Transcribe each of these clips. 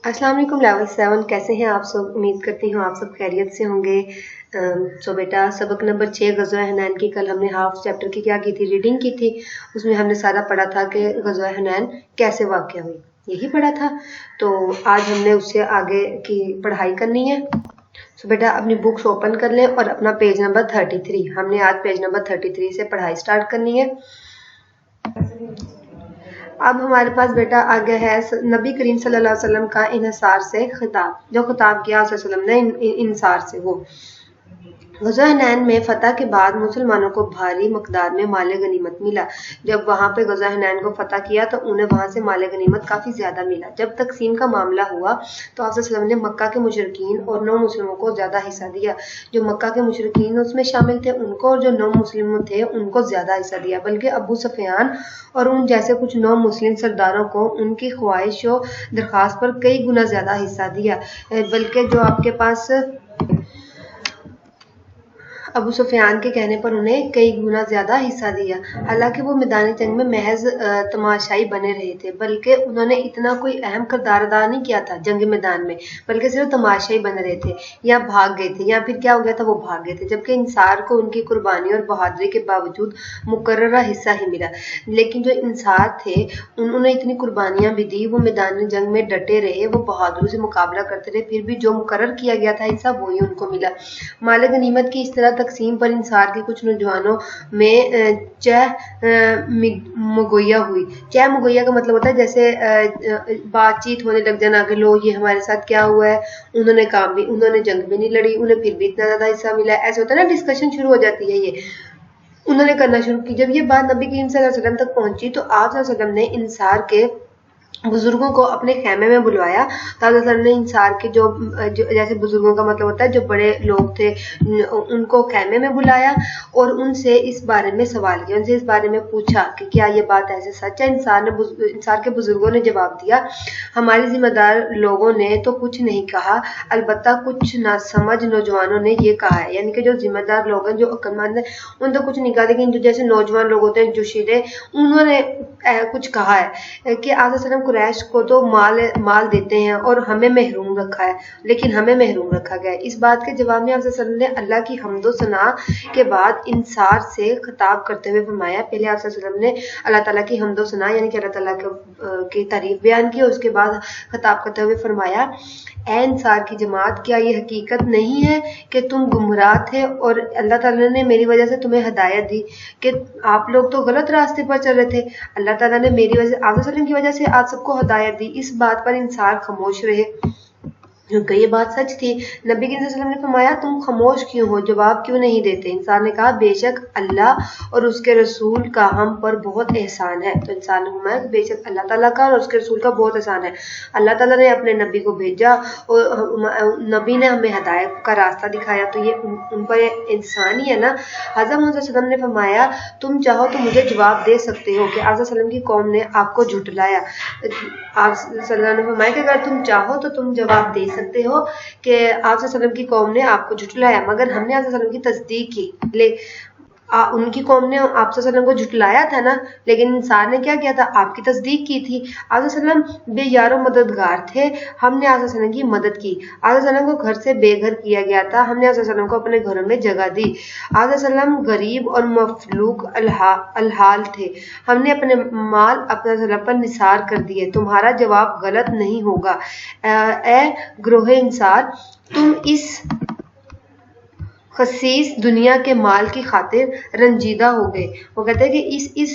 अस्सलाम वालेकुम लेवल 7 कैसे हैं आप सब। उम्मीद करती हूँ आप सब खैरियत से होंगे। तो बेटा सबक नंबर 6 गज़वा हुनैन की कल हमने हाफ चैप्टर की क्या की थी, रीडिंग की थी। उसमें हमने सारा पढ़ा था कि गज़वा हुनैन कैसे वाक़या हुई, यही पढ़ा था। तो आज हमने उससे आगे की पढ़ाई करनी है। तो बेटा अपनी बुक्स ओपन कर लें और अपना पेज नंबर 33, हमने आज पेज नंबर 33 से पढ़ाई स्टार्ट करनी है। अब हमारे पास बेटा आगे है नबी करीम सल्लल्लाहु अलैहि वसल्लम का इन्हिसार से खिताब, जो खिताब किया वसल्लम ने इन्हिसार से। वो ग़ज़वा हुनैन में फ़तह के बाद मुसलमानों को भारी मकदार में माल गनीमत मिला। जब वहाँ पे ग़ज़वा हुनैन को फ़तह किया तो उन्हें वहाँ से माल गनीमत काफ़ी ज़्यादा मिला। जब तकसीम का मामला हुआ तो आप वसल्लम ने मक्का के मुशरिकीन और 9 मुस्लिमों को ज़्यादा हिस्सा दिया। जो मक्का के मुशरिकीन उसमें शामिल थे उनको, और जो 9 मुस्लिम थे उनको ज़्यादा हिस्सा दिया। बल्कि अबू सुफियान और उन जैसे कुछ 9 मुस्लिम सरदारों को उनकी ख्वाहिश और दरख्वास्त पर कई गुना ज़्यादा हिस्सा दिया। बल्कि जो आपके पास अबू सुफियान के कहने पर उन्हें कई गुना ज़्यादा हिस्सा दिया। हालांकि वो मैदानी जंग में महज तमाशाई बने रहे थे, बल्कि उन्होंने इतना कोई अहम किरदार अदा नहीं किया था जंग मैदान में, बल्कि सिर्फ तमाशाई बने रहे थे या भाग गए थे, या फिर क्या हो गया था, वो भाग गए थे। जबकि इंसार को उनकी कुर्बानी और बहादुरी के बावजूद मुकर्ररा हिस्सा ही मिला। लेकिन जो इंसार थे उन्होंने इतनी कुर्बानियाँ भी दी, वो मैदानी जंग में डटे रहे, वो बहादुरी से मुकाबला करते रहे, फिर भी जो मुकर्रर किया गया था हिस्सा वही उनको मिला। माल गनीमत की इस तरह तकसीम पर इंसार के कुछ नौजवानों में चह मुगैया हुई। चह मुगैया का मतलब होता है जैसे बातचीत होने लग जाना कि लो ये हमारे साथ क्या हुआ है, उन्होंने जंग भी नहीं लड़ी, उन्हें फिर भी इतना ज्यादा हिस्सा मिला है। ऐसे होता है ना, डिस्कशन शुरू हो जाती है, ये उन्होंने करना शुरू की। जब ये बात नबी करीम सल्लल्लाहु अलैहि वसल्लम तक पहुंची तो आप सल्लल्लाहु अलैहि वसल्लम ने इंसार के बुजुर्गों को अपने खेमे में बुलवाया। ताज़ा ने इंसार के जो जैसे बुजुर्गों का मतलब होता है जो बड़े लोग थे उनको खेमे में बुलाया और उनसे इस बारे में सवाल किया, उनसे इस बारे में पूछा कि क्या ये बात ऐसे सच है। इंसार के बुजुर्गों ने जवाब दिया, हमारे जिम्मेदार लोगों ने तो कुछ नहीं कहा, अलबत्ता कुछ नासमझ नौजवानों ने ये कहा है। यानी कि जो जिम्मेदार लोग हैं, जो अक्लमंद हैं, उन तो कुछ नहीं कहा, लेकिन जो जैसे नौजवान लोग होते हैं जोशीले, उन्होंने कुछ कहा है कि आप कुरैश को तो माल देते हैं और हमें महरूम रखा है, लेकिन हमें महरूम रखा गया है। इस बात के जवाब में आप ने अल्लाह की हम्दो सना के बाद इंसार से खिताब करते हुए फरमाया, पहले आप ने अल्लाह ताला की हम्दो सना यानी कि अल्लाह ताला की तारीफ बयान की, और उसके बाद खिताब करते हुए फरमाया, ऐ इंसार की जमात, क्या ये हकीकत नहीं है कि तुम गुमराह थे और अल्लाह ताला ने मेरी वजह से तुम्हें हदायत दी कि आप लोग तो गलत रास्ते पर चल रहे थे, अल्लाह ताला ने मेरी वजह आप की वजह से आप सबको हदायत दी। इस बात पर इंसार खामोश रहे क्योंकि ये बात सच थी। नबी सल्लल्लाहु अलैहि वसल्लम ने फरमाया, तुम खामोश क्यों हो, जवाब क्यों नहीं देते। इंसान ने कहा, बेशक अल्लाह और उसके रसूल का हम पर बहुत एहसान है। तो इंसान ने फरमाया, बेशक अल्लाह ताला का और उसके रसूल का बहुत एहसान है। अल्लाह ताला ने अपने नबी को भेजा और नबी ने हमें हदायत का रास्ता दिखाया, तो ये उन पर एहसान ही है ना। हज़रत मोहम्मद सल्लल्लाहु अलैहि वसल्लम ने फरमाया, तुम चाहो तो मुझे जवाब दे सकते हो कि आप सल्लल्लाहु अलैहि वसल्लम की कौम ने आपको झुठलाया। आप सल्लल्लाहु अलैहि वसल्लम ने फरमाया कि अगर तुम चाहो तो तुम जवाब दे सकते हो कि आप सल्लल्लाहु की कौम ने आपको झुठलाया, मगर हमने आप सल्लल्लाहु की तस्दीक की। उनकी कौम ने आप सल्लल्लाहु को झुठलाया था ना, लेकिन इंसान ने क्या किया था, आपकी तस्दीक की थी। आप सल्लल्लाहु बेयारो मददगार थे, हमने आप सल्लल्लाहु की मदद की। आप सल्लल्लाहु को घर से बेघर किया गया था, हमने आप सल्लल्लाहु को अपने घरों में जगह दी। आप सल्लल्लाहु गरीब और मफलूक अलहाल थे, हमने अपने माल अपने सल्लल्लाहु पर निसार कर दिए। तुम्हारा जवाब गलत नहीं होगा। ए ग्रोहे इंसार, तुम इस खसीस दुनिया के माल की खातिर रंजीदा हो गए। वो कहते हैं कि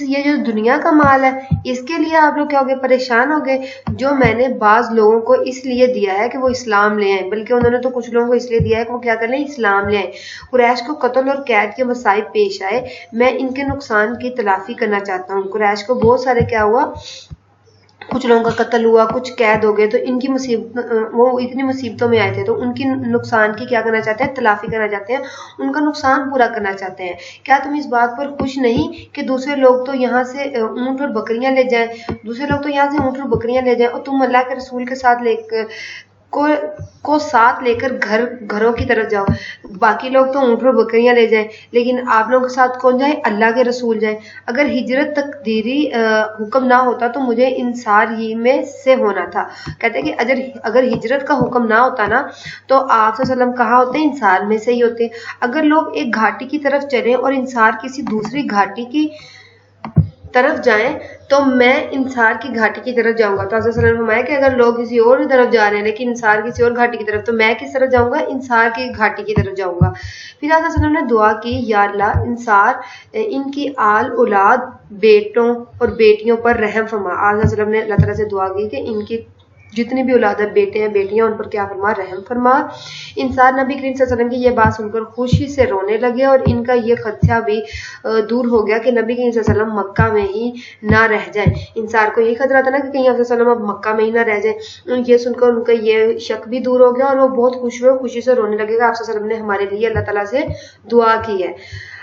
ये जो दुनिया का माल है इसके लिए आप लोग क्या हो गए, परेशान हो गए, जो मैंने बाज लोगों को इसलिए दिया है कि वो इस्लाम ले आए, बल्कि उन्होंने तो कुछ लोगों को इसलिए दिया है कि वो क्या कर लें, इस्लाम ले आए। कुरैश को कत्ल और कैद के मसाइब पेश आए, मैं इनके नुकसान की तलाफी करना चाहता हूँ। कुरैश को बहुत सारे क्या हुआ, कुछ लोगों का कत्ल हुआ, कुछ कैद हो गए, तो इनकी मुसीबत, वो इतनी मुसीबतों में आए थे, तो उनकी नुकसान की क्या करना चाहते हैं, तलाफी करना चाहते हैं, उनका नुकसान पूरा करना चाहते हैं। क्या तुम इस बात पर खुश नहीं कि दूसरे लोग तो यहाँ से ऊँट और बकरियां ले जाएं, दूसरे लोग तो यहाँ से ऊँट और बकरियां ले जाएं और तुम अल्लाह के रसूल के साथ को साथ लेकर घरों की तरफ जाओ। बाकी लोग तो ऊँट और बकरियां ले जाएं, लेकिन आप लोगों के साथ कौन जाए? अल्लाह के रसूल जाए। अगर हिजरत तकदीरी हुक्म ना होता तो मुझे इंसार ही में से होना था। कहते हैं कि अगर हिजरत का हुक्म ना होता ना तो आप सल्लम कहाँ होते? इंसार में से ही होते। अगर लोग एक घाटी की तरफ चलें और इंसार किसी दूसरी घाटी की तरफ जाएं तो मैं इंसार की घाटी की तरफ जाऊंगा। तो हज़रत सल्लल्लाहु अलैहि वसल्लम ने फरमाया कि अगर लोग किसी और की तरफ जा रहे हैं लेकिन इंसार किसी और घाटी की तरफ, तो मैं किस तरफ जाऊंगा? इंसार की घाटी की तरफ जाऊंगा। फिर हज़रत सल्लल्लाहु अलैहि वसल्लम ने दुआ की, या अल्लाह इंसार इनकी आल औलाद बेटों और बेटियों पर रहम फरमा। हज़रत सल्लल्लाहु अलैहि वसल्लम ने अल्लाह ताला से दुआ की कि इनकी जितनी भी औलाद है, बेटे हैं बेटियां, उन पर क्या फरमा? रहम फरमा। इंसान नबी करीम सल्लल्लाहु अलैहि वसल्लम की ये बात सुनकर खुशी से रोने लगे और इनका ये खदशा भी दूर हो गया कि नबी करीम सल्लल्लाहु अलैहि वसल्लम मक्का में ही ना रह जाए। इंसान को यही खतरा था ना कि कहीं हज़रत सल्लल्लाहु अलैहि वसल्लम अब मक्का में ही ना रह जाए। ये सुनकर उनका ये शक भी दूर हो गया और वो बहुत खुश हुए, खुशी से रोने लगेगा। आप सल्लल्लाहु अलैहि वसल्लम ने हमारे लिए अल्लाह ताला से दुआ की है।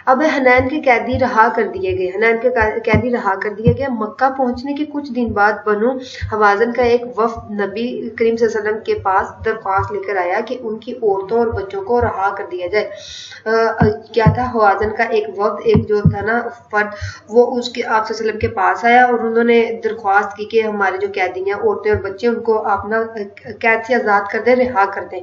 अब हनैन के कैदी रहा कर दिए गए। हनैन के कैदी रहा कर दिए गए। मक्का पहुंचने के कुछ दिन बाद बनु हवाजन का एक वफ्द नबी करीम सल्लल्लाहु अलैहि वसल्लम के पास दरख्वास्त लेकर आया कि उनकी औरतों और बच्चों को रहा कर दिया जाए। क्या था? हवाजन का एक वफ्द, एक जो था ना फर्द, वो उसके आप सल्लल्लाहु अलैहि वसल्लम के पास आया और उन्होंने दरख्वास्त की कि हमारे जो कैदी हैं, औरतें और बच्चे, उनको आप ना कैद से आज़ाद कर दें, रिहा कर दें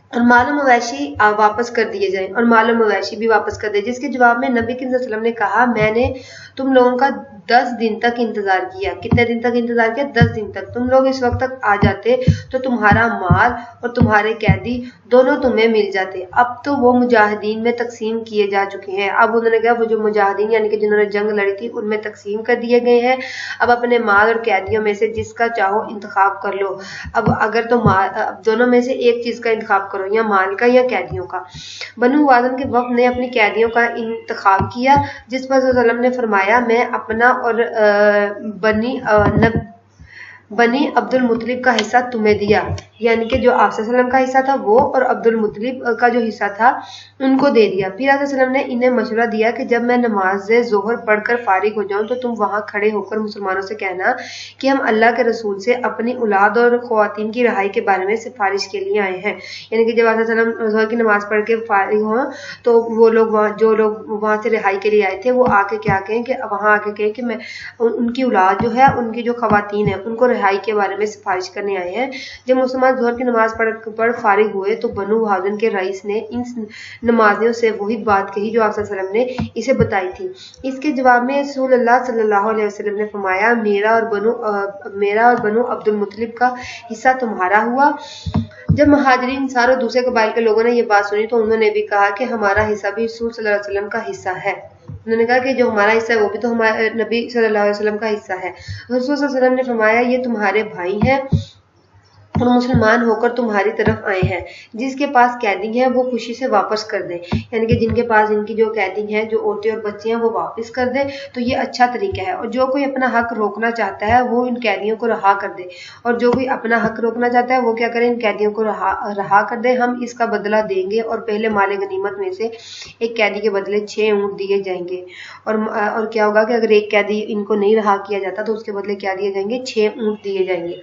और माल मवेशी वापस कर दिए जाए और माल मवेशी भी वापस कर दे। जिसके जवाब में नबी सल्लल्लाहु अलैहि वसल्लम ने कहा, मैंने तुम लोगों का 10 दिन तक इंतजार किया। कितने दिन तक इंतजार किया? 10 दिन तक। तुम लोग इस वक्त तक आ जाते तो तुम्हारा माल और तुम्हारे कैदी दोनों तुम्हें मिल जाते। अब तो वो मुजाहिदीन में तकसीम किए जा चुके हैं। अब उन्होंने कहा वो जो मुजाहिदीन यानी कि जिन्होंने जंग लड़ी थी उनमें तकसीम कर दिए गए हैं। अब अपने माल और कैदियों में से जिसका चाहो इंतखाब कर लो। अब अगर तो दोनों में से एक चीज का इंतखाब करो, या माल का या कैदियों का। बनु हवाज़िन के वक्त ने अपनी कैदियों का इंतखाब किया, जिस पर सल्लल्लाहु अलैहि वसल्लम ने फरमाया, मैं अपना और बनी अब्दुल मुत्तलिब का हिस्सा तुम्हें दिया। यानी कि जो आप सल्लल्लाहु अलैहि वसल्लम का हिस्सा था वो और अब्दुल मुत्तलिब का जो हिस्सा था उनको दे दिया। फिर आप सल्लल्लाहु अलैहि वसल्लम ने इन्हें मशवरा दिया कि जब मैं नमाज ज़ोहर पढ़कर फारिग हो जाऊं तो तुम वहां खड़े होकर मुसलमानों से कहना कि हम अल्लाह के रसूल से अपनी औलाद और ख़वातीन की रहाई के बारे में सिफारिश के लिए आए हैं। यानी कि जब आप सल्लल्लाहु अलैहि वसल्लम ज़ोहर की नमाज पढ़ के फारिग हों तो वो लोग जो लोग वहां से रिहाई के लिए आए थे वो आके क्या कहें कि वहां आके कहें कि मैं उनकी औलाद जो है, उनकी जो ख़वातीन है, उनको रिहाई के बारे में सिफारिश करने आए हैं। जब मुसलमान ज़ोहर की नमाज पढ़ फारिग हुए तो बनु हवाज़िन के रईस ने इन नमाजियों से वही बात कही जो आप सल्लल्लाहु अलैहि वसल्लम ने इसे बताई थी। इसके जवाब में रसूलुल्लाह सल्लल्लाहु अलैहि वसल्लम ने फरमाया, मेरा और बनु अब्दुल मुत्तलिब का हिस्सा तुम्हारा हुआ। जब महाजिरीन अंसार और दूसरे कबाइल के लोगों ने ये बात सुनी तो उन्होंने भी कहा कि हमारा हिस्सा भी रसूल सल्लल्लाहु अलैहि वसल्लम का हिस्सा है। उन्होंने कहा कि जो हमारा हिस्सा है वो भी तो हमारे नबी सल्लल्लाहु अलैहि वसल्लम का हिस्सा है। रसूल सल्लल्लाहु अलैहि वसल्लम ने फरमाया, ये तुम्हारे भाई हैं और मुसलमान होकर तुम्हारी तरफ आए हैं। जिसके पास कैदी है वो खुशी से वापस कर दे। यानी कि जिनके पास इनकी जो कैदी है, जो औरतें और बच्चे हैं, वो वापस कर दे। तो ये अच्छा तरीका है। और जो कोई अपना हक रोकना चाहता है वो इन कैदियों को रहा कर दे। और जो कोई अपना हक रोकना चाहता है वो क्या करे? इन कैदियों को रहा कर दे। हम इसका बदला देंगे और पहले माले गनीमत में से एक कैदी के बदले 6 ऊँट दिए जाएंगे। और क्या होगा कि अगर एक कैदी इनको नहीं रहा किया जाता तो उसके बदले क्या दिए जाएंगे? 6 ऊँट दिए जाएंगे।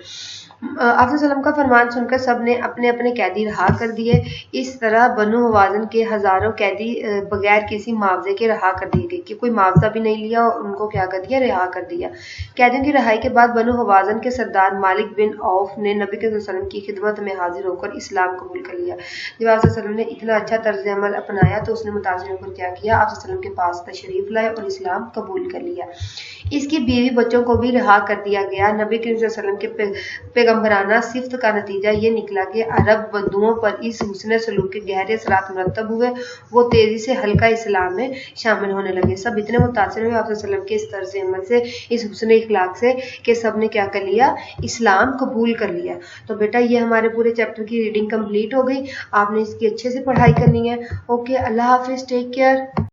आप सल्लम का फरमान सुनकर सब ने अपने अपने कैदी रहा कर दिए। इस तरह बनु हवाज़िन के हजारों कैदी बगैर किसी मुआवजे के रहा कर दिए गए, कि कोई मुआवजा भी नहीं लिया और उनको क्या कर दिया? रिहा कर दिया। कैदियों की रिहाई के बाद बनु हवाज़िन के सरदार मालिक बिन औफ ने नबी के वसल्लम की खिदमत में हाजिर होकर इस्लाम कबूल कर लिया। जब आप वसल्लम ने इतना अच्छा तर्ज अमल अपनाया तो उसने मुतासिर होकर क्या किया? आप वसल्लम के पास तशरीफ लाए और इस्लाम कबूल कर लिया। इसकी बीवी बच्चों को भी रिहा कर दिया गया। नबी के वसल्लम के पैगम्बराना सिफ्त का नतीजा ये निकला कि अरब बंधुओं पर इस हुस्न सलूक के गहरे असरात मुरतब हुए। वो तेजी से हल्का इस्लाम में शामिल होने लगे। सब इतने मुतासिर हुए आप वसल्लम के इस तर्ज अमल से, इस हुस्न इखलाक से, कि सब ने क्या कर लिया? इस्लाम कबूल कर लिया। तो बेटा ये हमारे पूरे चैप्टर की रीडिंग कंप्लीट हो गई। आपने इसकी अच्छे से पढ़ाई करनी है। ओके, अल्लाह हाफिज, टेक केयर।